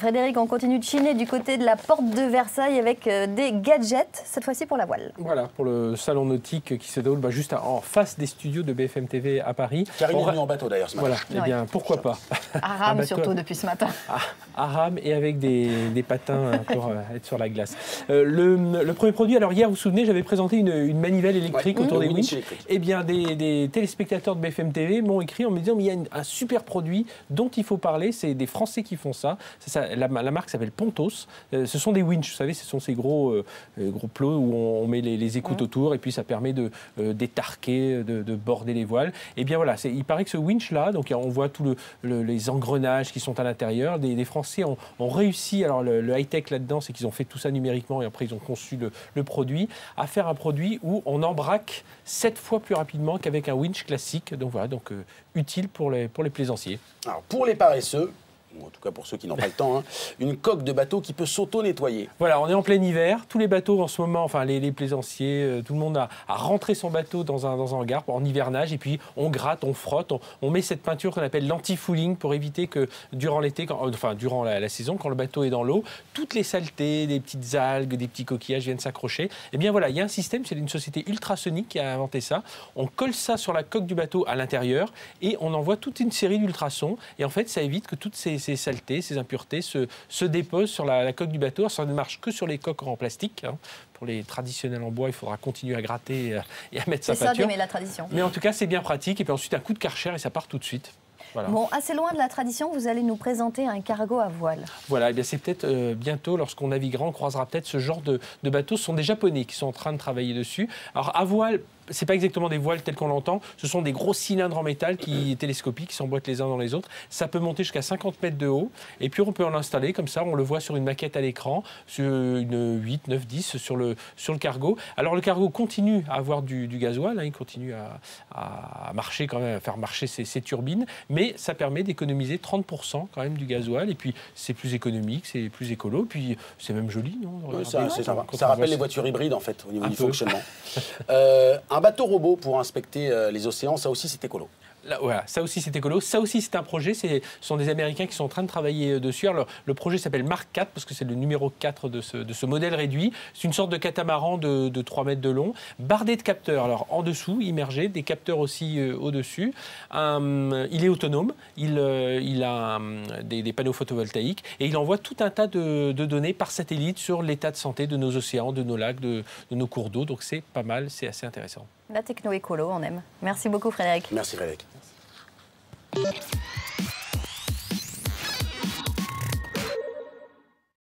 Frédéric, on continue de chiner du côté de la porte de Versailles avec des gadgets, cette fois-ci pour la voile. Voilà, pour le salon nautique qui se déroule juste en face des studios de BFM TV à Paris. Karine est venue en bateau d'ailleurs ce matin. Voilà, eh bien pourquoi pas. À rame surtout depuis ce matin. À rame et avec des patins pour être sur la glace. Le premier produit, alors hier vous vous souvenez, j'avais présenté une manivelle électrique autour des winch. Eh bien des téléspectateurs de BFM TV m'ont écrit en me disant mais il y a un super produit dont il faut parler, c'est des Français qui font ça. La marque s'appelle Pontos. Ce sont des winch, vous savez, ce sont ces gros plots où on met les écoutes autour et puis ça permet de d'étarquer, de border les voiles. Et bien voilà, il paraît que ce winch-là, donc on voit tous les engrenages qui sont à l'intérieur. Des Français ont réussi, alors le high-tech là-dedans, c'est qu'ils ont fait tout ça numériquement et après ils ont conçu le produit, à faire un produit où on embraque 7 fois plus rapidement qu'avec un winch classique. Donc voilà, utile pour les plaisanciers. Alors pour les paresseux, ou en tout cas pour ceux qui n'ont pas le temps, une coque de bateau qui peut s'auto-nettoyer. Voilà, on est en plein hiver, tous les bateaux en ce moment, enfin les plaisanciers, tout le monde a rentré son bateau dans un hangar en hivernage et puis on gratte, on frotte, on met cette peinture qu'on appelle l'anti-fouling pour éviter que durant l'été, durant la saison, quand le bateau est dans l'eau, toutes les saletés, des petites algues, des petits coquillages viennent s'accrocher. Et bien voilà, il y a un système, c'est une société ultrasonique qui a inventé ça. On colle ça sur la coque du bateau à l'intérieur et on envoie toute une série d'ultrasons et en fait ça évite que toutes ces saletés, ces impuretés se déposent sur la coque du bateau. Ça ne marche que sur les coques en plastique. Pour les traditionnels en bois, il faudra continuer à gratter et à mettre sa peinture. C'est ça, mais la tradition. Mais en tout cas, c'est bien pratique. Et puis ensuite, un coup de Karcher et ça part tout de suite. Voilà. Bon, assez loin de la tradition, vous allez nous présenter un cargo à voile. Voilà, et bien c'est peut-être bientôt, lorsqu'on naviguera, on croisera peut-être ce genre de bateaux. Ce sont des Japonais qui sont en train de travailler dessus. Alors à voile, c'est pas exactement des voiles telles qu'on l'entend, ce sont des gros cylindres en métal qui télescopiques, qui s'emboîtent les uns dans les autres. Ça peut monter jusqu'à 50 mètres de haut, et puis on peut en installer comme ça, on le voit sur une maquette à l'écran, sur une 8, 9, 10 sur le cargo. Alors le cargo continue à avoir du gasoil, il continue à marcher quand même, à faire marcher ses turbines, mais ça permet d'économiser 30% quand même du gasoil, et puis c'est plus économique, c'est plus écolo, puis c'est même joli, non? Oui, ça rappelle les voitures hybrides en fait, au niveau du fonctionnement. Un bateau robot pour inspecter les océans, ça aussi c'est écolo. Là, voilà, ça aussi c'est écolo, ça aussi c'est un projet, ce sont des Américains qui sont en train de travailler dessus. Alors, le projet s'appelle Mark IV parce que c'est le numéro 4 de ce modèle réduit. C'est une sorte de catamaran de 3 mètres de long, bardé de capteurs. Alors en dessous, immergé, des capteurs aussi au-dessus. Il est autonome, il a des panneaux photovoltaïques et il envoie tout un tas de données par satellite sur l'état de santé de nos océans, de nos lacs, de nos cours d'eau. Donc c'est pas mal, c'est assez intéressant. La techno écolo, on aime. Merci beaucoup Frédéric. Merci Frédéric.